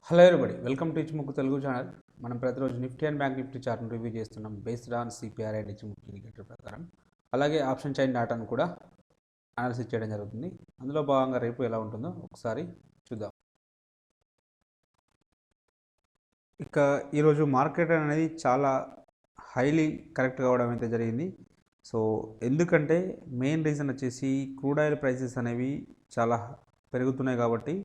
Hello everybody welcome to Ichimoku Telugu channel. మనం ప్రతిరోజు Nifty and bank Nifty చార్ట్ను రివ్యూ చేస్తున్నాం based on CPR and Ichimoku indicator ప్రకారం. అలాగే ఆప్షన్ చైన్ డాటాను కూడా అనాలిసిస్ చేయడం జరుగుతుంది. అందులో భాగంగా రేపు ఎలా ఉంటుందో ఒకసారి చూద్దాం. ఇక ఈరోజు మార్కెట్ అనేది చాలా హైలీ కరెక్ట్ కావడం అయితే జరిగింది. సో ఎందుకంటే మెయిన్ రీజన్ వచ్చేసి క్రూడ్ ఆయిల్ ప్రైసెస్ అనేవి చాలా పెరుగుతున్నాయి కాబట్టి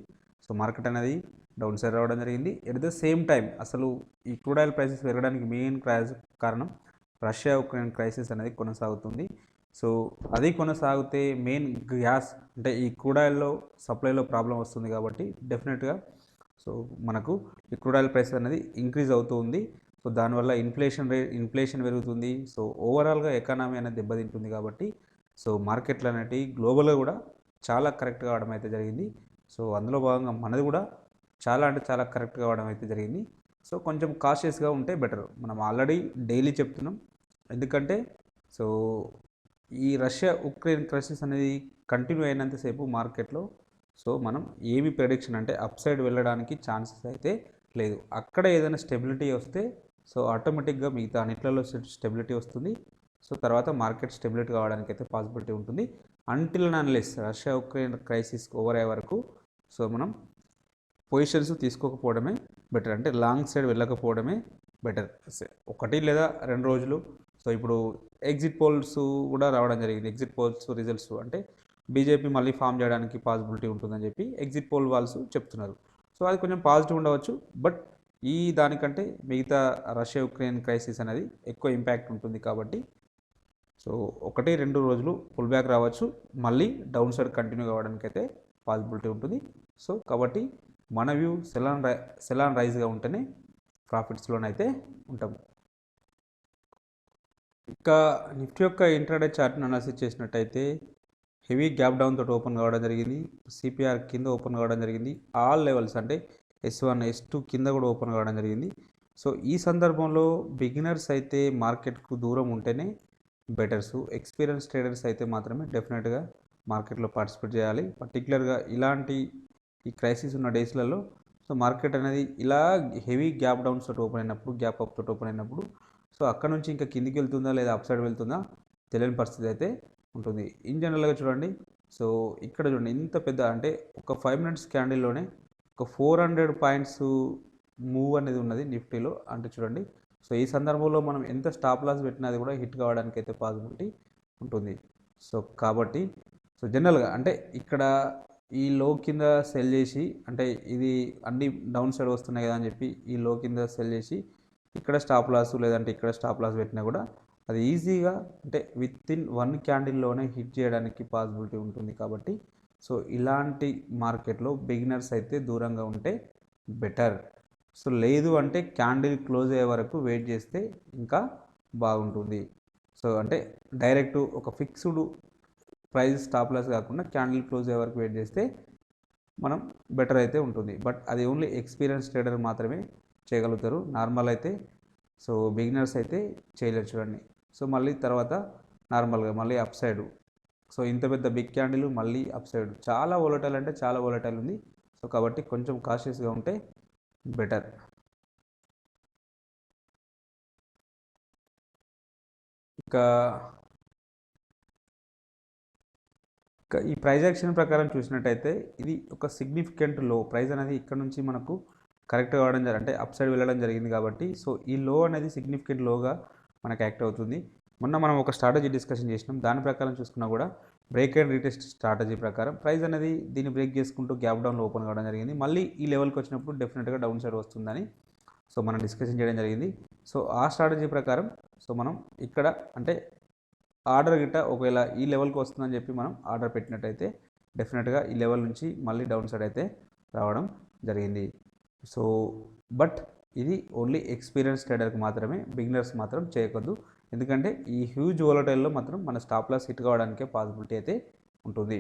సో మార్కెట్ అనేది డౌన్ సైడ్ రావడం జరిగింది. ఎట్ ద సేమ్ టైం అసలు ఈ క్రూడ్ ఆయిల్ ప్రైసెస్ పెరగడానికి మెయిన్ కారణం రష్యా ఉక్రెయిన్ క్రైసిస్ అనేది కొనసాగుతుంది. సో అది కొనసాగితే మెయిన్ గ్యాస్ అంటే ఈ క్రూడ్ ఆయిల్లో సప్లైలో ప్రాబ్లం వస్తుంది కాబట్టి డెఫినెట్గా సో మనకు ఈ క్రూడ్ ఆయిల్ ప్రైస్ అనేది ఇంక్రీజ్ అవుతూ ఉంది. సో దానివల్ల ఇన్ఫ్లేషన్ పెరుగుతుంది. సో ఓవరాల్గా ఎకానమీ అనేది దెబ్బతింటుంది కాబట్టి సో మార్కెట్లు అనేవి గ్లోబల్గా కూడా చాలా కరెక్ట్ కావడం అయితే జరిగింది. సో అందులో భాగంగా మనది కూడా చాలా అంటే చాలా కరెక్ట్ కావడం అయితే జరిగింది. సో కొంచెం కాషియస్గా ఉంటే బెటర్. మనం ఆల్రెడీ డైలీ చెప్తున్నాం. ఎందుకంటే సో ఈ రష్యా ఉక్రెయిన్ క్రైసిస్ అనేది కంటిన్యూ అయినంతసేపు మార్కెట్లో సో మనం ఏమి ప్రెడిక్షన్ అంటే అప్ సైడ్ వెళ్ళడానికి ఛాన్సెస్ అయితే లేదు. అక్కడ ఏదైనా స్టెబిలిటీ వస్తే సో ఆటోమేటిక్గా మిగతా అన్నిట్లలో స్టెబిలిటీ వస్తుంది. సో తర్వాత మార్కెట్ స్టెబిలిటీ కావడానికి అయితే పాసిబిలిటీ ఉంటుంది. Until and unless Russia Ukraine crisis over అయ్యే వరకు సో మనం పొజిషన్స్ తీసుకోకపోవడమే బెటర్. అంటే లాంగ్ సైడ్ వెళ్ళకపోవడమే బెటర్. ఒకటి లేదా 2 రోజులు. సో ఇప్పుడు ఎగ్జిట్ పోల్స్ కూడా రావడం జరిగింది. ఎగ్జిట్ పోల్స్ రిజల్ట్స్ అంటే బీజేపీ మళ్ళీ ఫామ్ చేయడానికి పాసిబిలిటీ ఉంటుందని చెప్పి ఎగ్జిట్ పోల్ వాళ్ళు చెప్తున్నారు. సో అది కొంచెం పాజిటివ్ ఉండవచ్చు. బట్ ఈ దానికంటే మిగతా రష్యా ఉక్రెయిన్ క్రైసిస్ అనేది ఎక్కువ ఇంపాక్ట్ ఉంటుంది కాబట్టి సో 1-2 రోజులు పుల్ బ్యాక్ రావచ్చు. మళ్ళీ డౌన్ సైడ్ కంటిన్యూ కావడానికి అయితే పాసిబిలిటీ ఉంటుంది. సో కాబట్టి మన వ్యూ సెలాన్ రైజ్గా ఉంటేనే ప్రాఫిట్స్లోనైతే ఉంటాము. ఇంకా నిఫ్టీ యొక్క ఇంట్రాడే చార్ట్ని అనాలిసిస్ చేసినట్టయితే హెవీ గ్యాప్ డౌన్ తోటి ఓపెన్ కావడం జరిగింది. సిపిఆర్ కింద ఓపెన్ కావడం జరిగింది. ఆల్ లెవెల్స్ అంటే S1 S2 కింద కూడా ఓపెన్ కావడం జరిగింది. సో ఈ సందర్భంలో బిగినర్స్ అయితే మార్కెట్కు దూరం ఉంటేనే బెటర్స్. ఎక్స్పీరియన్స్ ట్రేడర్స్ అయితే మాత్రమే డెఫినెట్గా మార్కెట్లో పార్టిసిపేట్ చేయాలి. పర్టికులర్గా ఇలాంటి ఈ క్రైసిస్ ఉన్న డేస్లలో సో మార్కెట్ అనేది ఇలా హెవీ గ్యాప్ డౌన్స్ తోటి ఓపెన్ అయినప్పుడు, గ్యాప్ అప్ తోటి ఓపెన్ అయినప్పుడు సో అక్కడ నుంచి ఇంకా కిందికి వెళ్తుందా లేదా అప్ సైడ్ వెళ్తుందా తెలియని పరిస్థితి అయితే ఉంటుంది. ఇన్ జనరల్గా చూడండి. సో ఇక్కడ చూడండి ఇంత పెద్ద అంటే ఒక 5 minutes క్యాండిల్లోనే ఒక 400 పాయింట్స్ మూవ్ అనేది ఉన్నది నిఫ్టీలో. అంటే చూడండి. సో ఈ సందర్భంలో మనం ఎంత స్టాప్ లాస్ పెట్టినది కూడా హిట్ కావడానికి అయితే పాసిబిలిటీ ఉంటుంది. సో కాబట్టి సో జనరల్గా అంటే ఇక్కడ ఈ లో కింద సెల్ చేసి అంటే ఇది అన్ని డౌన్ సైడ్ వస్తున్నాయి కదా అని చెప్పి ఈ లో కింద సెల్ చేసి ఇక్కడ స్టాప్ లాస్ లేదంటే ఇక్కడ స్టాప్ లాస్ పెట్టినా కూడా అది ఈజీగా అంటే విత్ ఇన్ 1 క్యాండిల్లోనే హిట్ చేయడానికి పాసిబిలిటీ ఉంటుంది. కాబట్టి సో ఇలాంటి మార్కెట్లో బిగినర్స్ అయితే దూరంగా ఉంటే బెటర్. సో లేదు అంటే క్యాండిల్ క్లోజ్ అయ్యే వరకు వెయిట్ చేస్తే ఇంకా బాగుంటుంది. సో అంటే డైరెక్ట్ ఒక ఫిక్స్డ్ ప్రైస్ స్టాప్ లాస్ కాకుండా క్యాండిల్ క్లోజ్ అయ్యే వరకు వెయిట్ చేస్తే మనం బెటర్ అయితే ఉంటుంది. బట్ అది ఓన్లీ ఎక్స్పీరియన్స్ ట్రేడర్ మాత్రమే చేయగలుగుతారు. నార్మల్ అయితే సో బిగినర్స్ అయితే చేయలేరు. చూడండి. సో మళ్ళీ తర్వాత నార్మల్గా మళ్ళీ అప్ సైడ్. సో ఇంత పెద్ద బిగ్ క్యాండిల్ మళ్ళీ అప్ సైడ్ చాలా వోలటైల్ అంటే చాలా వోలటైల్ ఉంది. సో కాబట్టి కొంచెం కాషియస్గా ఉంటే బెటర్. ఇంకా ఈ ప్రైజ్ యాక్షన్ ప్రకారం చూసినట్టయితే ఇది ఒక సిగ్నిఫికెంట్ లో. ప్రైస్ అనేది ఇక్కడ నుంచి మనకు కరెక్ట్ కావడం అంటే అప్ సైడ్ వెళ్ళడం జరిగింది కాబట్టి సో ఈ లో అనేది సిగ్నిఫికెంట్ లోగా మనకు యాక్ట్ అవుతుంది. మొన్న మనం ఒక స్ట్రాటజీ డిస్కషన్ చేసినాం. దాని ప్రకారం చూసుకున్నా కూడా బ్రేక్ అండ్ రీటెస్ట్ స్ట్రాటజీ ప్రకారం ప్రైస్ అనేది దీన్ని బ్రేక్ చేసుకుంటూ గ్యాప్ డౌన్లో ఓపెన్ కావడం జరిగింది. మళ్ళీ ఈ లెవెల్కి వచ్చినప్పుడు డెఫినెట్గా డౌన్ సైడ్ వస్తుందని సో మనం డిస్కషన్ చేయడం జరిగింది. సో ఆ స్ట్రాటజీ ప్రకారం సో మనం ఇక్కడ అంటే ఆర్డర్ గిట్ట ఒకవేళ ఈ లెవెల్కి వస్తుందని చెప్పి మనం ఆర్డర్ పెట్టినట్టయితే డెఫినెట్గా ఈ లెవెల్ నుంచి మళ్ళీ డౌన్ సైడ్ అయితే రావడం జరిగింది. సో బట్ ఇది ఓన్లీ ఎక్స్పీరియన్స్ ట్రేడర్కి మాత్రమే, బిగినర్స్ మాత్రం చేయకూడదు. ఎందుకంటే ఈ హ్యూజ్ వోలటైల్లో మాత్రం మన స్టాప్ లాస్ హిట్ కావడానికే పాసిబిలిటీ అయితే ఉంటుంది.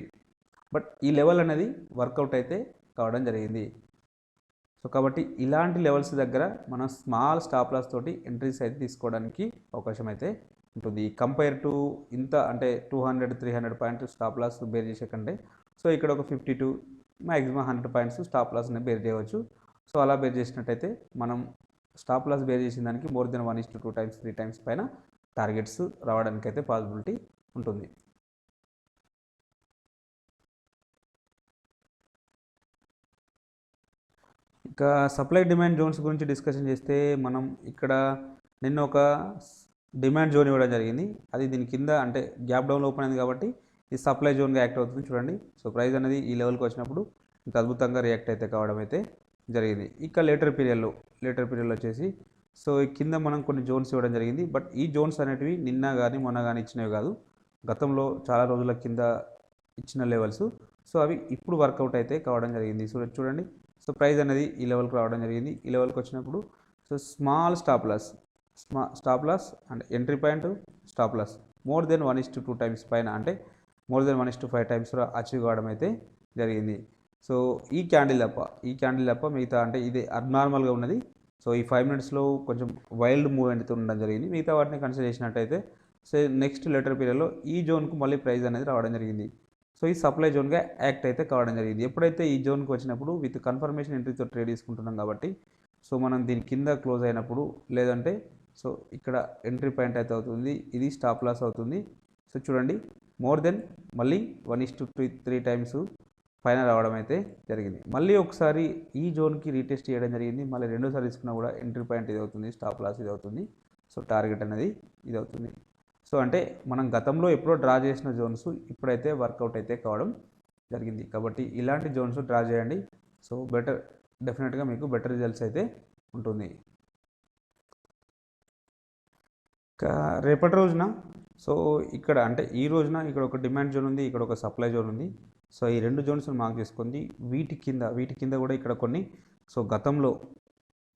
బట్ ఈ లెవెల్ అనేది వర్కౌట్ అయితే కావడం జరిగింది. సో కాబట్టి ఇలాంటి లెవెల్స్ దగ్గర మనం స్మాల్ స్టాప్ లాస్ తోటి ఎంట్రీస్ అయితే తీసుకోవడానికి అవకాశం అయితే ఉంటుంది. కంపేర్ టు ఇంత అంటే 200-300 పాయింట్స్ స్టాప్ లాస్ బేర్ చేసే కంటే సో ఇక్కడ ఒక 52 మ్యాక్సిమం 100 పాయింట్స్ స్టాప్ లాస్ని బేర్ చేయవచ్చు. సో అలా బేర్ చేసినట్టయితే మనం స్టాప్ లాస్ బేర్ చేసిన దానికి మోర్ దెన్ 1:2 టైమ్స్ 3 టైమ్స్ పైన టార్గెట్స్ రావడానికి అయితే పాసిబిలిటీ ఉంటుంది. ఇంకా సప్లై డిమాండ్ జోన్స్ గురించి డిస్కషన్ చేస్తే మనం ఇక్కడ నిన్న ఒక డిమాండ్ జోన్ ఇవ్వడం జరిగింది. అది దీని కింద అంటే గ్యాప్ డౌన్ ఓపెన్ అయింది కాబట్టి ఇది సప్లై జోన్గా యాక్ట్ అవుతుంది చూడండి. సో ప్రైస్ అనేది ఈ లెవెల్కి వచ్చినప్పుడు ఇంత అద్భుతంగా రియాక్ట్ అయితే కావడం అయితే జరిగింది. ఇక లేటర్ పీరియడ్లో వచ్చేసి సో కింద మనం కొన్ని జోన్స్ ఇవ్వడం జరిగింది. బట్ ఈ జోన్స్ అనేటివి నిన్న కానీ మొన్న కానీ ఇచ్చినవి కాదు, గతంలో చాలా రోజుల కింద ఇచ్చిన లెవెల్స్. సో అవి ఇప్పుడు వర్కౌట్ అయితే కావడం జరిగింది. సో చూడండి, సో ప్రైస్ అనేది ఈ లెవెల్కి రావడం జరిగింది. ఈ లెవెల్కి వచ్చినప్పుడు so small stop loss and entry point stop loss more than 1:2 times పైన అంటే మోర్ దెన్ 1:5 టైమ్స్ అచీవ్ కావడం అయితే జరిగింది. సో ఈ క్యాండిల్ తప్ప మిగతా అంటే ఇది అబ్నార్మల్గా ఉన్నది. సో ఈ 5 మినిట్స్లో కొంచెం వైల్డ్ మూవ్మెంట్తో ఉండడం జరిగింది. మిగతా వాటిని కన్సిడర్ చేసినట్టయితే సో నెక్స్ట్ లేటర్ పీరియడ్లో ఈ జోన్కు మళ్ళీ ప్రైస్ అనేది రావడం జరిగింది. సో ఈ సప్లై జోన్గా యాక్ట్ అయితే కావడం జరిగింది. ఎప్పుడైతే ఈ జోన్కి వచ్చినప్పుడు విత్ కన్ఫర్మేషన్ ఎంట్రీతో ట్రేడ్ తీసుకుంటున్నాం కాబట్టి సో మనం దీని కింద క్లోజ్ అయినప్పుడు లేదంటే సో ఇక్కడ ఎంట్రీ పాయింట్ అయితే అవుతుంది, ఇది స్టాప్ లాస్ అవుతుంది. సో చూడండి, మోర్ దెన్ మళ్ళీ 1:3 టైమ్స్ పైన రావడం అయితే జరిగింది. మళ్ళీ ఒకసారి ఈ జోన్కి రీటెస్ట్ చేయడం జరిగింది. మళ్ళీ రెండోసారి తీసుకున్నా కూడా ఎంట్రీ పాయింట్ ఇది అవుతుంది, స్టాప్ లాస్ ఇది అవుతుంది, సో టార్గెట్ అనేది ఇది అవుతుంది. సో అంటే మనం గతంలో ఎప్పుడో డ్రా చేసిన జోన్స్ ఇప్పుడైతే వర్కౌట్ అయితే కావడం జరిగింది. కాబట్టి ఇలాంటి జోన్స్ డ్రా చేయండి. సో డెఫినెట్గా మీకు బెటర్ రిజల్ట్స్ అయితే ఉంటుంది. ఇంకా రేపటి రోజున సో ఇక్కడ అంటే ఈ రోజున ఇక్కడ ఒక డిమాండ్ జోన్ ఉంది, ఇక్కడ ఒక సప్లై జోన్ ఉంది. సో ఈ రెండు జోన్స్ని మార్క్ చేసుకుంది. వీటి కింద కూడా ఇక్కడ కొన్ని సో గతంలో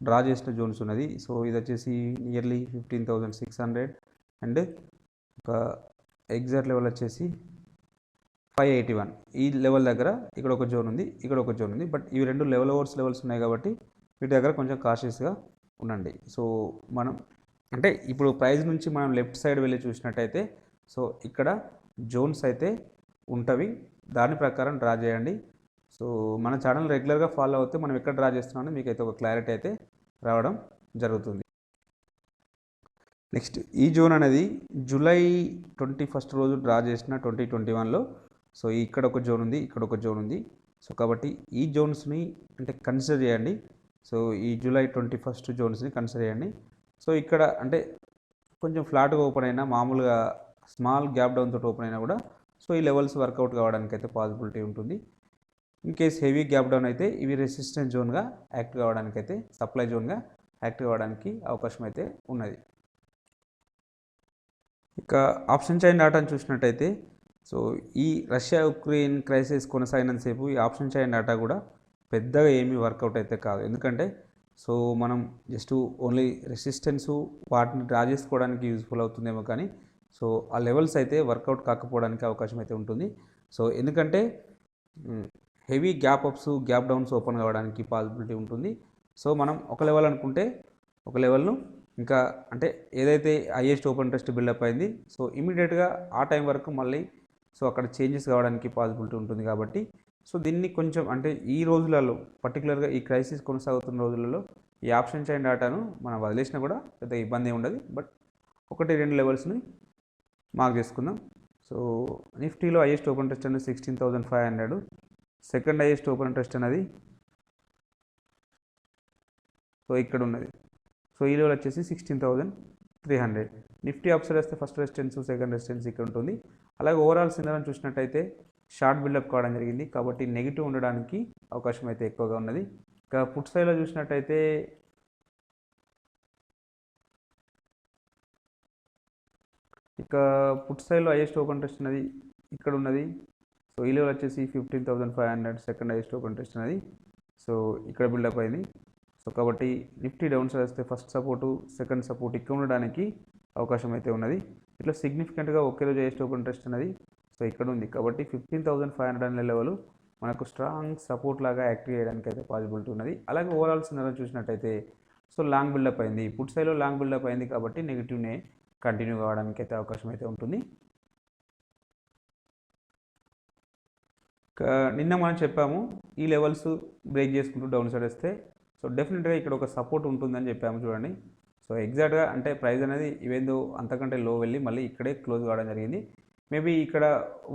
డ్రా చేసిన జోన్స్ ఉన్నది. సో ఇది వచ్చేసి నియర్లీ 15,600 అండ్ ఒక ఎగ్జాక్ట్ లెవెల్ వచ్చేసి 581. ఈ లెవెల్ దగ్గర ఇక్కడ ఒక జోన్ ఉంది, ఇక్కడ ఒక జోన్ ఉంది. బట్ ఇవి రెండు లెవెల్స్ ఉన్నాయి కాబట్టి వీటి దగ్గర కొంచెం కాషియస్గా ఉండండి. సో మనం అంటే ఇప్పుడు ప్రైస్ నుంచి మనం లెఫ్ట్ సైడ్ వెళ్ళి చూసినట్టయితే సో ఇక్కడ జోన్స్ అయితే ఉంటవి, దాని ప్రకారం డ్రా చేయండి. సో మన ఛానల్ రెగ్యులర్గా ఫాలో అవుతే మనం ఎక్కడ డ్రా చేస్తున్నామో మీకు అయితే ఒక క్లారిటీ అయితే రావడం జరుగుతుంది. నెక్స్ట్ ఈ జోన్ అనేది జూలై 21 రోజు డ్రా చేసిన 2021లో సో ఇక్కడ ఒక జోన్ ఉంది, ఇక్కడ ఒక జోన్ ఉంది. సో కాబట్టి ఈ జోన్స్ని అంటే కన్సిడర్ చేయండి. సో ఈ జూలై 21 జోన్స్ని కన్సిడర్ చేయండి. సో ఇక్కడ అంటే కొంచెం ఫ్లాట్గా ఓపెన్ అయినా మామూలుగా స్మాల్ గ్యాప్ డౌన్ తోటి ఓపెన్ అయినా కూడా సో ఈ లెవెల్స్ వర్కౌట్ కావడానికి అయితే పాసిబిలిటీ ఉంటుంది. In case heavy gap down అయితే ఇవి రెసిస్టెన్స్ జోన్గా యాక్ట్ కావడానికి అయితే సప్లై జోన్గా యాక్ట్ కావడానికి అవకాశం అయితే ఉన్నది. ఇక ఆప్షన్ చైన్ డాటాను చూసినట్టయితే సో ఈ రష్యా ఉక్రెయిన్ క్రైసిస్ కొనసాగినంతసేపు ఈ ఆప్షన్ చైన్ డాటా కూడా పెద్దగా ఏమీ వర్కౌట్ అయితే కాదు. ఎందుకంటే సో మనం జస్ట్ ఓన్లీ రెసిస్టెన్సు వాటిని డ్రా చేసుకోవడానికి యూజ్ఫుల్ అవుతుందేమో కానీ సో ఆ లెవెల్స్ అయితే వర్కౌట్ కాకపోవడానికి అవకాశం అయితే ఉంటుంది. సో ఎందుకంటే heavy gap apps gap downs open కావడానికి పాసిబిలిటీ ఉంటుంది. సో మనం ఒక లెవెల్ అనుకుంటే ఒక లెవెల్ను ఇంకా అంటే ఏదైతే హైయెస్ట్ ఓపెన్ ఇంట్రెస్ట్ బిల్డప్ అయింది సో ఇమీడియట్గా ఆ టైం వరకు మళ్ళీ సో అక్కడ చేంజెస్ కావడానికి పాసిబిలిటీ ఉంటుంది. కాబట్టి సో దీన్ని కొంచెం అంటే ఈ రోజులలో పర్టికులర్గా ఈ క్రైసిస్ కొనసాగుతున్న రోజులలో ఈ ఆప్షన్ చైన్ డాటాను మనం వదిలేసినా కూడా పెద్ద ఇబ్బంది ఉండదు. బట్ 1-2 లెవెల్స్ని మార్క్ చేసుకుందాం. సో నిఫ్టీలో హైయెస్ట్ ఓపెన్ ఇంట్రెస్ట్ అనేది 16,500, సెకండ్ హైయెస్ట్ ఓపెన్ ఇంట్రెస్ట్ అనేది సో ఇక్కడ ఉన్నది. సో ఈ లెవెల్ వచ్చేసి 16,300. నిఫ్టీ అప్సైడ్ వస్తే ఫస్ట్ రెసిస్టెన్స్ సెకండ్ రెసిస్టెన్స్ ఇక్కడ ఉంటుంది. అలాగే ఓవరాల్ సినారియోని చూసినట్టయితే షార్ట్ బిల్డప్ కావడం జరిగింది కాబట్టి నెగిటివ్ ఉండడానికి అవకాశం అయితే ఎక్కువగా ఉన్నది. ఇక పుట్ సైడ్లో చూసినట్టయితే ఇక పుట్ సైడ్లో హైయెస్ట్ ఓపెన్ ఇంట్రెస్ట్ అనేది ఇక్కడ ఉన్నది. సో ఈ లెవెల్ వచ్చేసి 15,500, సెకండ్ హైయెస్ట్ ఓపెన్ ఇంట్రెస్ట్ అనేది సో ఇక్కడ బిల్డప్ అయింది. సో కాబట్టి నిఫ్టీ డౌన్ సైడ్ వస్తే ఫస్ట్ సపోర్టు సెకండ్ సపోర్ట్ ఇక్కడ ఉండడానికి అవకాశం అయితే ఉన్నది. ఇట్లా సిగ్నిఫికెంట్గా ఒకే రోజు హైయెస్ట్ ఓపెన్ ఇంట్రెస్ట్ అనేది సో ఇక్కడ ఉంది. కాబట్టి 15,500 అనే లెవెల్ మనకు స్ట్రాంగ్ సపోర్ట్ లాగా యాక్టివ్ చేయడానికి అయితే పాసిబిలిటీ ఉన్నది. అలాగే ఓవరాల్ సినారియో చూసినట్టయితే సో లాంగ్ బిల్డప్ అయింది, పుట్ సైడ్లో లాంగ్ బిల్డప్ అయింది కాబట్టి నెగిటివ్నే కంటిన్యూ కావడానికి అయితే అవకాశం అయితే ఉంటుంది. నిన్న మనం చెప్పాము ఈ లెవెల్స్ బ్రేక్ చేసుకుంటూ డౌన్ సైడ్ వస్తే సో డెఫినెట్గా ఇక్కడ ఒక సపోర్ట్ ఉంటుందని చెప్పాము చూడండి. సో ఎగ్జాక్ట్గా అంటే ప్రైస్ అనేది ఇవేందో అంతకంటే లో వెళ్ళి మళ్ళీ ఇక్కడే క్లోజ్ కావడం జరిగింది. మేబీ ఇక్కడ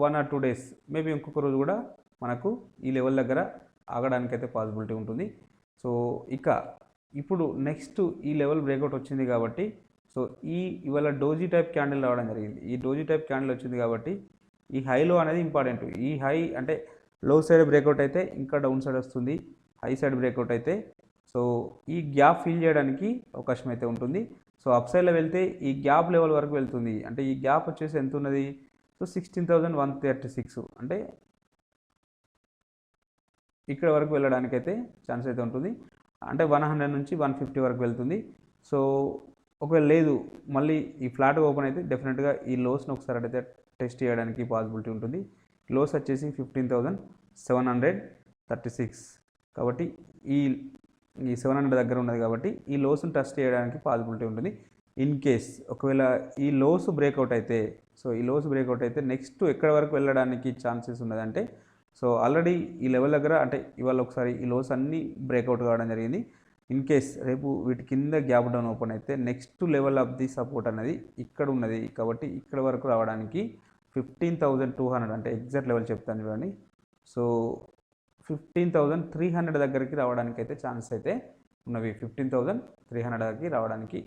1 or 2 days మేబీ ఇంకొక రోజు కూడా మనకు ఈ లెవెల్ దగ్గర ఆగడానికైతే పాసిబిలిటీ ఉంటుంది. సో ఇక ఇప్పుడు నెక్స్ట్ ఈ లెవెల్ బ్రేక్అవుట్ వచ్చింది కాబట్టి సో ఇవాళ డోజీ టైప్ క్యాండిల్ రావడం జరిగింది. ఈ డోజీ టైప్ క్యాండిల్ వచ్చింది కాబట్టి ఈ హైలో అనేది ఇంపార్టెంట్. ఈ హై అంటే లో సైడ్ బ్రేక్అవుట్ అయితే ఇంకా డౌన్ సైడ్ వస్తుంది, హై సైడ్ బ్రేక్అవుట్ అయితే సో ఈ గ్యాప్ ఫిల్ చేయడానికి అవకాశం అయితే ఉంటుంది. సో అప్ సైడ్లో వెళ్తే ఈ గ్యాప్ లెవెల్ వరకు వెళ్తుంది. అంటే ఈ గ్యాప్ వచ్చేసి ఎంత ఉన్నది, సో 16,136 అంటే ఇక్కడ వరకు వెళ్ళడానికైతే ఛాన్స్ అయితే ఉంటుంది. అంటే 100 నుంచి 150 వరకు వెళ్తుంది. సో ఒకవేళ లేదు మళ్ళీ ఈ ఫ్లాట్ ఓపెన్ అయితే డెఫినెట్గా ఈ లోస్ని ఒకసారి అయితే టెస్ట్ చేయడానికి పాసిబిలిటీ ఉంటుంది. లోస్ వచ్చేసి 15,736 కాబట్టి ఈ 700 దగ్గర ఉన్నది కాబట్టి ఈ లోస్ని టెస్ట్ చేయడానికి పాసిబిలిటీ ఉంటుంది. ఇన్ కేస్ ఒకవేళ ఈ లోస్ బ్రేక్అవుట్ అయితే సో ఈ లోస్ బ్రేక్అవుట్ అయితే నెక్స్ట్ ఎక్కడ వరకు వెళ్ళడానికి ఛాన్సెస్ ఉన్నదంటే సో ఆల్రెడీ ఈ లెవెల్ దగ్గర అంటే ఇవాళ ఒకసారి ఈ లోస్ అన్నీ బ్రేక్అవుట్ కావడం జరిగింది. ఇన్ కేస్ రేపు వీటి కింద గ్యాప్ డౌన్ ఓపెన్ అయితే next level of the support అనేది ఇక్కడ ఉన్నది కాబట్టి ఇక్కడ వరకు రావడానికి 15,200 అంటే ఎగ్జాక్ట్ లెవెల్ చెప్తాను చూడండి. సో 15,300 దగ్గరికి రావడానికి అయితే ఛాన్స్ అయితే ఉన్నవి. 15,300 దగ్గరికి రావడానికి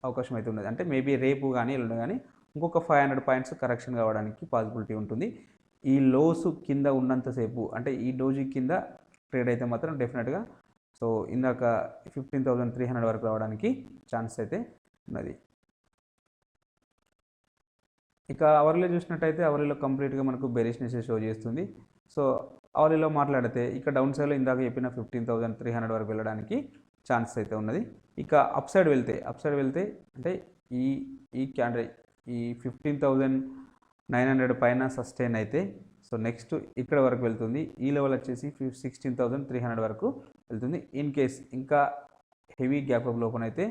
అవకాశం అయితే ఉన్నది. అంటే మేబీ రేపు కానీ ఎల్లుండి కానీ ఇంకొక 500 పాయింట్స్ కరెక్షన్ కావడానికి పాసిబిలిటీ ఉంటుంది. ఈ లోసు కింద ఉన్నంతసేపు అంటే ఈ డోజీ కింద ట్రేడ్ అయితే మాత్రం డెఫినెట్గా సో ఇందాక 15,300 వరకు రావడానికి ఛాన్స్ అయితే ఉన్నది. ఇక అవర్లీలో చూసినట్టయితే అవర్లీలో కంప్లీట్గా మనకు బెరిష్నెస్ షో చేస్తుంది. సో అవర్లీలో మాట్లాడితే ఇక్కడ డౌన్ సైడ్లో ఇందాక చెప్పిన 15,300 వరకు వెళ్ళడానికి ఛాన్స్ అయితే ఉన్నది. ఇక అప్ సైడ్ వెళ్తే అంటే ఈ క్యాండిల్ ఈ 15,900 పైన సస్టైన్ అయితే సో నెక్స్ట్ ఇక్కడ వరకు వెళ్తుంది. ఈ లెవెల్ వచ్చేసి 16,300 వరకు వెళ్తుంది. ఇన్ కేస్ ఇంకా హెవీ గ్యాప్ అప్ ఓపెన్ అయితే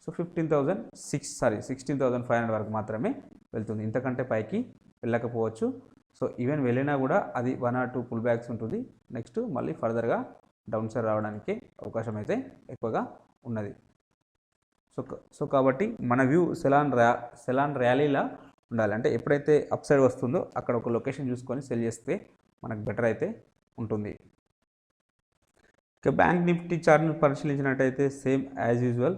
సో 16,500 వరకు మాత్రమే వెళ్తుంది. ఇంతకంటే పైకి వెళ్ళకపోవచ్చు. సో ఈవెన్ వెళ్ళినా కూడా అది 1 or 2 పుల్ బ్యాక్స్ ఉంటుంది. నెక్స్ట్ మళ్ళీ ఫర్దర్గా డౌన్ సైడ్ రావడానికి అవకాశం అయితే ఎక్కువగా ఉన్నది. సో కాబట్టి మన వ్యూ సెలాన్ ర్యాలీలా ఉండాలి. అంటే ఎప్పుడైతే అప్ సైడ్ వస్తుందో అక్కడ ఒక లొకేషన్ చూసుకొని సెల్ చేస్తే మనకు బెటర్ అయితే ఉంటుంది. ఇక బ్యాంక్ నిఫ్టీ చార్ట్ని పరిశీలించినట్టయితే సేమ్ యాజ్ యూజువల్.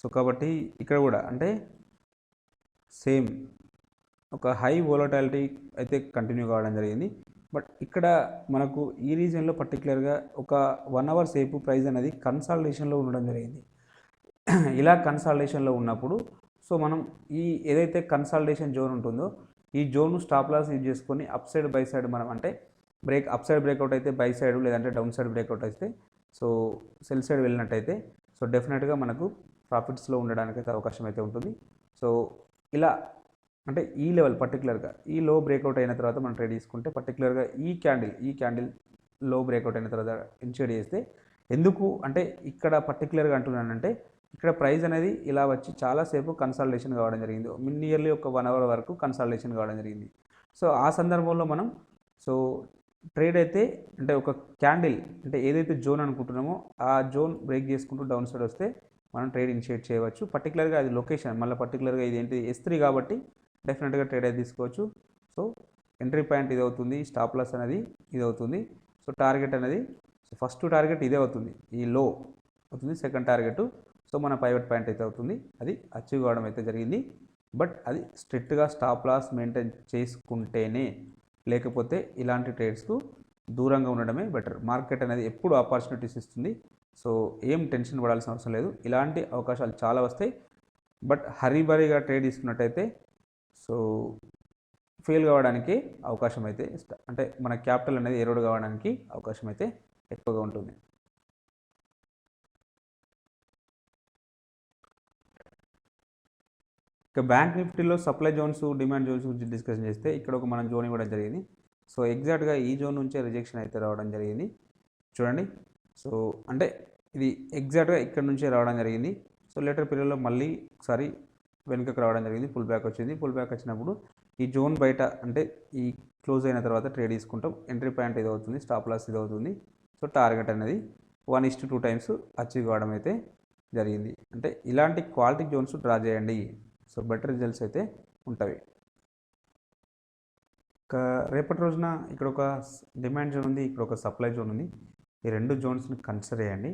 సో కాబట్టి ఇక్కడ కూడా అంటే సేమ్ ఒక హై వోలటాలిటీ అయితే కంటిన్యూ కావడం జరిగింది. బట్ ఇక్కడ మనకు ఈ రీజియన్లో పర్టికులర్గా ఒక 1 hour సేపు ప్రైస్ అనేది కన్సాలిడేషన్లో ఉండడం జరిగింది. ఇలా కన్సాలిడేషన్లో ఉన్నప్పుడు సో మనం ఈ ఏదైతే కన్సాలిడేషన్ జోన్ ఉంటుందో ఈ జోన్ను స్టాప్ లాస్ యూజ్ చేసుకొని అప్ సైడ్ బై సైడ్ మనం అంటే అప్ సైడ్ బ్రేక్అవుట్ అయితే బై సైడ్ లేదంటే డౌన్ సైడ్ బ్రేక్అవుట్ అయితే సో సెల్ సైడ్ వెళ్ళినట్టయితే సో డెఫినెట్గా మనకు ప్రాఫిట్స్లో ఉండడానికి అయితే అవకాశం అయితే ఉంటుంది. సో ఇలా అంటే ఈ లెవెల్ పర్టికులర్గా ఈ లో బ్రేక్అవుట్ అయిన తర్వాత మనం ట్రేడ్ తీసుకుంటే పర్టికులర్గా ఈ క్యాండిల్ లో బ్రేక్అవుట్ అయిన తర్వాత ఇన్షియేట్ చేస్తే ఎందుకు అంటే ఇక్కడ పర్టికులర్గా అంటున్నానంటే ఇక్కడ ప్రైస్ అనేది ఇలా వచ్చి చాలాసేపు కన్సాలిడేషన్ కావడం జరిగింది. నియర్లీ ఒక 1 hour వరకు కన్సాలిడేషన్ కావడం జరిగింది. సో ఆ సందర్భంలో మనం సో ట్రేడ్ అయితే అంటే ఒక క్యాండిల్ అంటే ఏదైతే జోన్ అనుకుంటున్నామో ఆ జోన్ బ్రేక్ చేసుకుంటూ డౌన్ సైడ్ వస్తే మనం ట్రేడ్ ఇనిషియేట్ చేయవచ్చు. పర్టికులర్గా అది లొకేషన్ మళ్ళీ పర్టికులర్గా ఇది ఏంటి S3 కాబట్టి డెఫినెట్గా ట్రేడ్ అయితే తీసుకోవచ్చు. సో ఎంట్రీ పాయింట్ ఇది అవుతుంది, స్టాప్ లాస్ అనేది ఇది అవుతుంది. సో టార్గెట్ అనేది సో ఫస్ట్ టార్గెట్ ఇదే అవుతుంది, ఈ లో అవుతుంది. సెకండ్ టార్గెట్ సో మన ప్రైవేట్ పాయింట్ అయితే అవుతుంది, అది అచీవ్ కావడం అయితే జరిగింది. బట్ అది స్ట్రిక్ట్గా స్టాప్ లాస్ మెయింటైన్ చేసుకుంటేనే, లేకపోతే ఇలాంటి ట్రేడ్స్కు దూరంగా ఉండడమే బెటర్. మార్కెట్ అనేది ఎప్పుడు ఆపర్చునిటీస్ ఇస్తుంది. సో ఏం టెన్షన్ పడాల్సిన అవసరం లేదు, ఇలాంటి అవకాశాలు చాలా వస్తాయి. బట్ హరీబరీగా ట్రేడ్ తీసుకున్నట్టయితే సో ఫెయిల్ కావడానికి అవకాశం అయితే అంటే మన క్యాపిటల్ అనేది ఎరోడ్ కావడానికి అవకాశం అయితే ఎక్కువగా ఉంటుంది. ఇక బ్యాంక్ నిఫ్టీలో సప్లై జోన్స్ డిమాండ్ జోన్స్ గురించి డిస్కషన్ చేస్తే ఇక్కడ ఒక మనం జోన్ ఇవ్వడం జరిగింది. సో ఎగ్జాక్ట్గా ఈ జోన్ నుంచే రిజెక్షన్ అయితే రావడం జరిగింది చూడండి. సో అంటే ఇది ఎగ్జాక్ట్గా ఇక్కడ నుంచే రావడం జరిగింది. సో లేటర్ పీరియడ్లో మళ్ళీ ఒకసారి వెనుకకు రావడం జరిగింది, పుల్ బ్యాక్ వచ్చింది. పుల్ బ్యాక్ వచ్చినప్పుడు ఈ జోన్ బయట అంటే ఈ క్లోజ్ అయిన తర్వాత ట్రేడ్ తీసుకుంటాం. ఎంట్రీ పాయింట్ ఇది అవుతుంది, స్టాప్ లాస్ ఇది అవుతుంది. సో టార్గెట్ అనేది 1:2 టైమ్స్ అచీవ్ కావడం అయితే జరిగింది. అంటే ఇలాంటి క్వాలిటీ జోన్స్ డ్రా చేయండి. సో బెటర్ రిజల్ట్స్ అయితే ఉంటాయి. ఇంకా రేపటి రోజున ఇక్కడ ఒక డిమాండ్ జోన్ ఉంది, ఇక్కడ ఒక సప్లై జోన్ ఉంది. ఈ రెండు జోన్స్ని కన్సిడర్ చేయండి.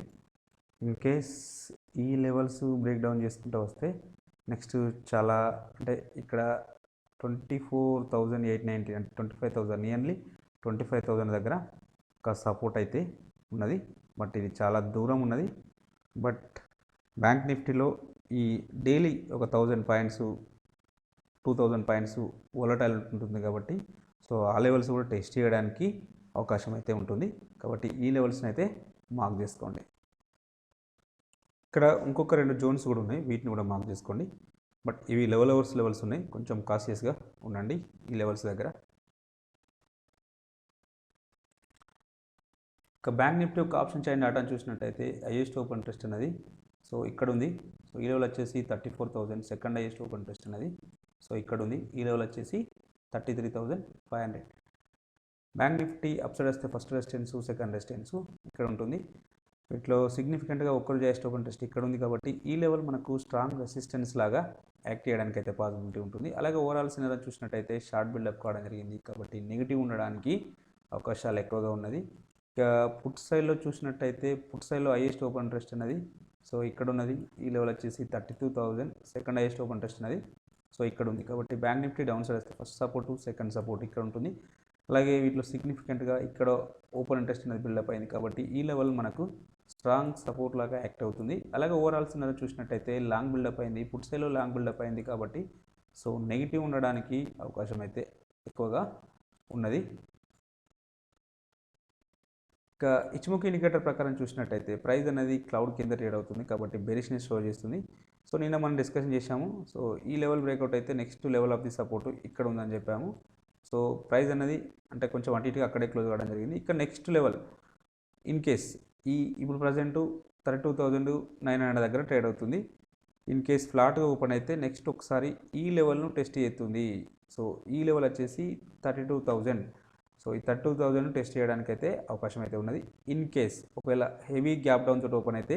ఇన్ కేస్ ఈ లెవెల్స్ బ్రేక్ డౌన్ చేసుకుంటూ వస్తే నెక్స్ట్ చాలా అంటే ఇక్కడ 24,890 అంటే 25,000 నియర్లీ 25,000 దగ్గర ఒక సపోర్ట్ అయితే ఉన్నది. బట్ ఇది చాలా దూరం ఉన్నది. బట్ బ్యాంక్ నిఫ్టీలో ఈ డైలీ ఒక 1000 పాయింట్స్ 2000 పాయింట్స్ వోలటైల్ ఉంటుంది కాబట్టి సో ఆ లెవెల్స్ కూడా టెస్ట్ చేయడానికి అవకాశం అయితే ఉంటుంది. కాబట్టి ఈ లెవెల్స్ని అయితే మార్క్ చేసుకోండి. ఇక్కడ ఇంకొక రెండు జోన్స్ కూడా ఉన్నాయి, వీటిని కూడా మార్క్ చేసుకోండి. బట్ ఇవి లెవెల్స్ ఉన్నాయి, కొంచెం కాషియస్గా ఉండండి ఈ లెవెల్స్ దగ్గర. ఇక బ్యాంక్ నిఫ్టీ ఒక ఆప్షన్ చైన్ డాటాను చూసినట్టయితే హైయెస్ట్ ఓపెన్ ఇంట్రెస్ట్ అనేది సో ఇక్కడ ఉంది. సో ఈ లెవెల్ వచ్చేసి 34,000. సెకండ్ హైయెస్ట్ ఓపెన్ ఇంట్రెస్ట్ అనేది సో ఇక్కడ ఉంది. ఈ లెవెల్ వచ్చేసి 33,500. బ్యాంక్ నిఫ్టీ అప్సైడ్ వస్తే ఫస్ట్ రెసిస్టెన్స్, సెకండ్ రెసిస్టెన్స్ ఇక్కడ ఉంటుంది. వీటిలో సిగ్నిఫికెంట్గా ఒక్కరు హైయెస్ట్ ఓపెన్ ఇంట్రెస్ట్ ఇక్కడ ఉంది కాబట్టి ఈ లెవెల్ మనకు స్ట్రాంగ్ రెసిస్టెన్స్ లాగా యాక్ట్ చేయడానికి అయితే పాసిబిలిటీ ఉంటుంది. అలాగే ఓవరాల్ సినారియో చూసినట్టయితే షార్ట్ బిల్డప్ కావడం జరిగింది కాబట్టి నెగిటివ్ ఉండడానికి అవకాశాలు ఎక్కువగా ఉన్నది. ఇక పుట్ సైడ్లో చూసినట్టయితే పుట్ సైడ్లో హైయెస్ట్ ఓపెన్ ఇంట్రెస్ట్ అనేది సో ఇక్కడ ఉన్నది. ఈ లెవెల్ వచ్చేసి 32,000. సెకండ్ హైయెస్ట్ ఓపెన్ ఇంట్రెస్ట్ అనేది సో ఇక్కడ ఉంది కాబట్టి బ్యాంక్ నిఫ్టీ డౌన్ సైడ్ వస్తే ఫస్ట్ సపోర్ట్, సెకండ్ సపోర్ట్ ఇక్కడ ఉంటుంది. అలాగే వీటిలో సిగ్నిఫికెంట్గా ఇక్కడ ఓపెన్ ఇంట్రెస్ట్ అనేది బిల్డప్ అయింది కాబట్టి ఈ లెవెల్ మనకు స్ట్రాంగ్ సపోర్ట్ లాగా యాక్ట్ అవుతుంది. అలాగే ఓవరాల్ సినారియో చూసినట్టయితే లాంగ్ బిల్డప్ అయింది, పుట్ సైడ్లో లాంగ్ బిల్డప్ అయింది కాబట్టి సో నెగిటివ్ ఉండడానికి అవకాశం అయితే ఎక్కువగా ఉన్నది. ఇక ఇచ్చుముఖి ఇండికేటర్ ప్రకారం చూసినట్టయితే ప్రైస్ అనేది క్లౌడ్ కింద ట్రేడ్ అవుతుంది కాబట్టి బెరిష్నెస్ షో చేస్తుంది. సో నిన్న మనం డిస్కషన్ చేశాము. సో ఈ లెవెల్ బ్రేక్అవుట్ అయితే next level of the support ఇక్కడ ఉందని చెప్పాము. సో ప్రైస్ అనేది అంటే కొంచెం అటు ఇటుగా అక్కడే క్లోజ్ అవ్వడం జరిగింది. ఇక్కడ నెక్స్ట్ లెవెల్ ఇన్ కేస్ ఇప్పుడు ప్రజెంట్ 32,900 దగ్గర ట్రేడ్ అవుతుంది. ఇన్ కేస్ ఫ్లాట్గా ఓపెన్ అయితే నెక్స్ట్ ఒకసారి ఈ లెవెల్ను టెస్ట్ చేస్తుంది. సో ఈ లెవెల్ వచ్చేసి 32,000. సో ఈ 32,000 టెస్ట్ చేయడానికి అయితే అవకాశం అయితే ఉన్నది. ఇన్ కేస్ ఒకవేళ హెవీ గ్యాప్ డౌన్ తోటి ఓపెన్ అయితే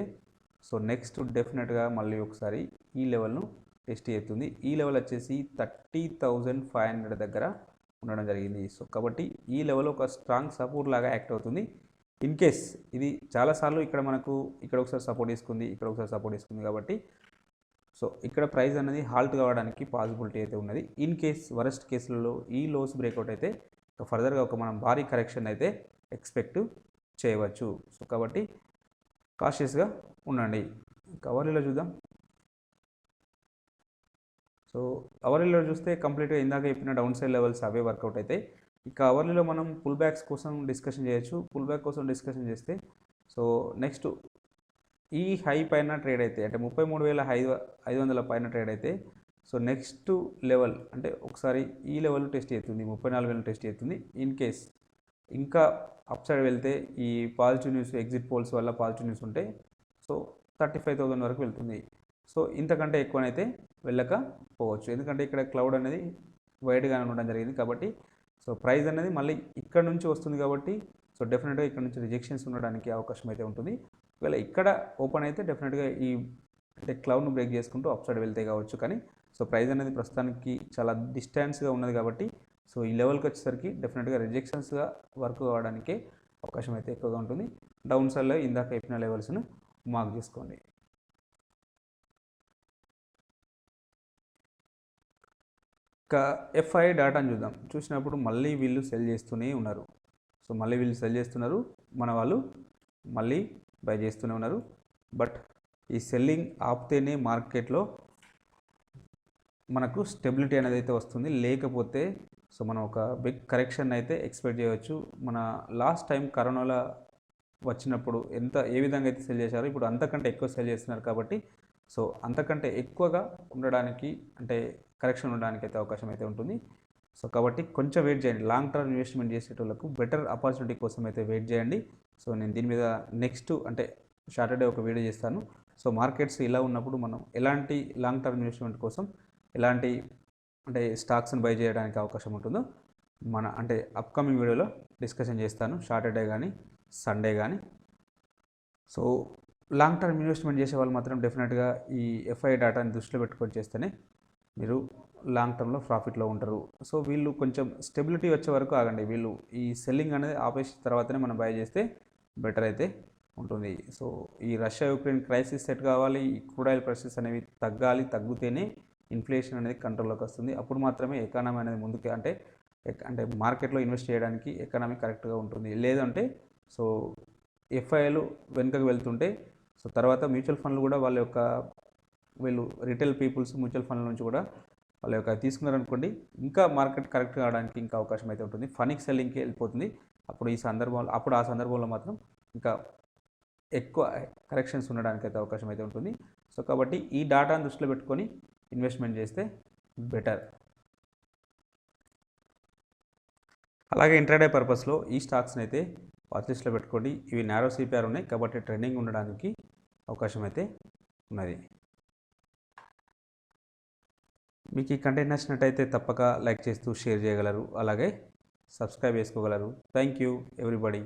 సో నెక్స్ట్ డెఫినెట్గా మళ్ళీ ఒకసారి ఈ లెవెల్ను టెస్ట్ చేస్తుంది. ఈ లెవెల్ వచ్చేసి 30,500 దగ్గర ఉండడం జరిగింది. సో కాబట్టి ఈ లెవెల్ ఒక స్ట్రాంగ్ సపోర్ట్ లాగా యాక్ట్ అవుతుంది. ఇన్ కేస్ ఇది చాలాసార్లు ఇక్కడ మనకు ఇక్కడ ఒకసారి సపోర్ట్ తీసుకుంది, ఇక్కడ ఒకసారి సపోర్ట్ తీసుకుంది కాబట్టి సో ఇక్కడ ప్రైస్ అనేది హాల్ట్ కావడానికి పాసిబిలిటీ అయితే ఉన్నది. ఇన్ కేస్ వరస్ట్ కేసులలో ఈ లోస్ బ్రేక్అవుట్ అయితే ఫర్దర్గా ఒక మనం భారీ కరెక్షన్ అయితే ఎక్స్పెక్ట్ చేయవచ్చు. సో కాబట్టి కాషియస్గా ఉండండి. అవర్లీలో చూద్దాం. సో అవర్లీలో చూస్తే కంప్లీట్గా ఇందాక చెప్పిన డౌన్ సైడ్ లెవెల్స్ అవే వర్కౌట్ అయితే ఇక అవర్లీలో మనం పుల్ బ్యాక్స్ కోసం డిస్కషన్ చేయొచ్చు. పుల్ బ్యాక్ కోసం డిస్కషన్ చేస్తే సో నెక్స్ట్ ఈ హై పైన ట్రేడ్ అయితే అంటే 33,500 పైన ట్రేడ్ అయితే సో నెక్స్ట్ లెవెల్ అంటే ఒకసారి ఈ లెవెల్ టెస్ట్ అవుతుంది, 34,000 టెస్ట్ అవుతుంది. ఇన్ కేస్ ఇంకా అప్ సైడ్ వెళ్తే ఈ పాజిటివ్ న్యూస్ ఎగ్జిట్ పోల్స్ వల్ల పాజిటివ్ న్యూస్ ఉంటే సో 35,000 వరకు వెళ్తుంది. సో ఇంతకంటే ఎక్కువనైతే వెళ్ళకపోవచ్చు, ఎందుకంటే ఇక్కడ క్లౌడ్ అనేది వైడ్గా ఉండడం జరిగింది కాబట్టి సో ప్రైస్ అనేది మళ్ళీ ఇక్కడ నుంచి వస్తుంది కాబట్టి సో డెఫినెట్గా ఇక్కడ నుంచి రిజెక్షన్స్ ఉండడానికి అవకాశం అయితే ఉంటుంది. ఒకవేళ ఇక్కడ ఓపెన్ అయితే డెఫినెట్గా ఈ అంటే క్లౌడ్ను బ్రేక్ చేసుకుంటూ అప్ సైడ్ వెళ్తే కావచ్చు. కానీ సో ప్రైస్ అనేది ప్రస్తుతానికి చాలా డిస్టెన్స్గా ఉన్నది కాబట్టి సో ఈ లెవెల్కి వచ్చేసరికి డెఫినెట్గా రిజెక్షన్స్గా వర్క్ కావడానికి అవకాశం అయితే ఎక్కువగా ఉంటుంది. డౌన్ సైడ్లో ఇందాక చెప్పిన లెవెల్స్ను మార్క్ చేసుకోండి. ఇక ఎఫ్ఐ డాటాను చూద్దాం. చూసినప్పుడు మళ్ళీ వీళ్ళు సెల్ చేస్తూనే ఉన్నారు. సో మళ్ళీ వీళ్ళు సెల్ చేస్తున్నారు, మన వాళ్ళు మళ్ళీ బై చేస్తూనే ఉన్నారు. బట్ ఈ సెల్లింగ్ ఆపితేనే మార్కెట్లో మనకు స్టెబిలిటీ అనేది అయితే వస్తుంది, లేకపోతే సో మనం ఒక బిగ్ కరెక్షన్ అయితే ఎక్స్పెక్ట్ చేయవచ్చు. మన లాస్ట్ టైం కరోనాలో వచ్చినప్పుడు ఏ విధంగా అయితే సెల్ చేశారో ఇప్పుడు అంతకంటే ఎక్కువ సెల్ చేస్తున్నారు కాబట్టి సో అంతకంటే ఎక్కువగా ఉండడానికి అంటే కరెక్షన్ ఉండడానికి అయితే అవకాశం అయితే ఉంటుంది. సో కాబట్టి కొంచెం వెయిట్ చేయండి. లాంగ్ టర్మ్ ఇన్వెస్ట్మెంట్ చేసేటోళ్ళకు బెటర్ ఆపర్చునిటీ కోసం అయితే వెయిట్ చేయండి. సో నేను దీని మీద నెక్స్ట్ అంటే సాటర్డే ఒక వీడియో చేస్తాను. సో మార్కెట్స్ ఇలా ఉన్నప్పుడు మనం ఎలాంటి లాంగ్ టర్మ్ ఇన్వెస్ట్మెంట్ కోసం ఎలాంటి అంటే స్టాక్స్ని బై చేయడానికి అవకాశం ఉంటుందో మన అంటే అప్కమింగ్ వీడియోలో డిస్కషన్ చేస్తాను, సాటర్డే కానీ సండే కానీ. సో లాంగ్ టర్మ్ ఇన్వెస్ట్మెంట్ చేసే వాళ్ళు మాత్రం డెఫినెట్గా ఈ ఎఫ్ఐ డేటాని దృష్టిలో పెట్టుకొని చేస్తేనే మీరు లాంగ్ టర్మ్లో ప్రాఫిట్లో ఉంటారు. సో వీళ్ళు కొంచెం స్టెబిలిటీ వచ్చే వరకు ఆగండి. వీళ్ళు ఈ సెల్లింగ్ అనేది ఆపేసిన తర్వాతనే మనం బై చేస్తే బెటర్ అయితే ఉంటుంది. సో ఈ రష్యా యుక్రెయిన్ క్రైసిస్ సెట్ కావాలి, ఈ క్రూడ్ ఆయిల్ ప్రైసెస్ అనేవి తగ్గాలి, తగ్గితేనే ఇన్ఫ్లేషన్ అనేది కంట్రోల్లోకి వస్తుంది. అప్పుడు మాత్రమే ఎకానమీ అనేది ముందుకు అంటే మార్కెట్లో ఇన్వెస్ట్ చేయడానికి ఎకానమీ కరెక్ట్గా ఉంటుంది. లేదంటే సో ఎఫ్ఐలు వెనుకకు వెళ్తుంటే సో తర్వాత మ్యూచువల్ ఫండ్లు కూడా వీళ్ళు రిటైల్ పీపుల్స్ మ్యూచువల్ ఫండ్ల నుంచి కూడా వాళ్ళ యొక్క తీసుకున్నారనుకోండి, ఇంకా మార్కెట్ కరెక్ట్ కావడానికి ఇంకా అవకాశం అయితే ఉంటుంది. ఫనిక్ సెల్లింగ్కి వెళ్ళిపోతుంది. అప్పుడు ఆ సందర్భంలో మాత్రం ఇంకా ఎక్కువ కరెక్షన్స్ ఉండడానికి అయితే అవకాశం అయితే ఉంటుంది. సో కాబట్టి ఈ డాటాను దృష్టిలో పెట్టుకొని ఇన్వెస్ట్మెంట్ చేస్తే బెటర్. అలాగే ఇంట్రాడే పర్పస్లో ఈ స్టాక్స్ని అయితే వాచ్ లిస్ట్లో పెట్టుకోండి. ఇవి నారో సిపిఆర్ ఉన్నాయి కాబట్టి ట్రెండింగ్ ఉండడానికి అవకాశం అయితే ఉన్నది. మీకు ఈ కంటెంట్ నచ్చినట్టయితే తప్పక లైక్ చేస్తూ షేర్ చేయగలరు, అలాగే సబ్స్క్రైబ్ చేసుకోగలరు. Thank you everybody.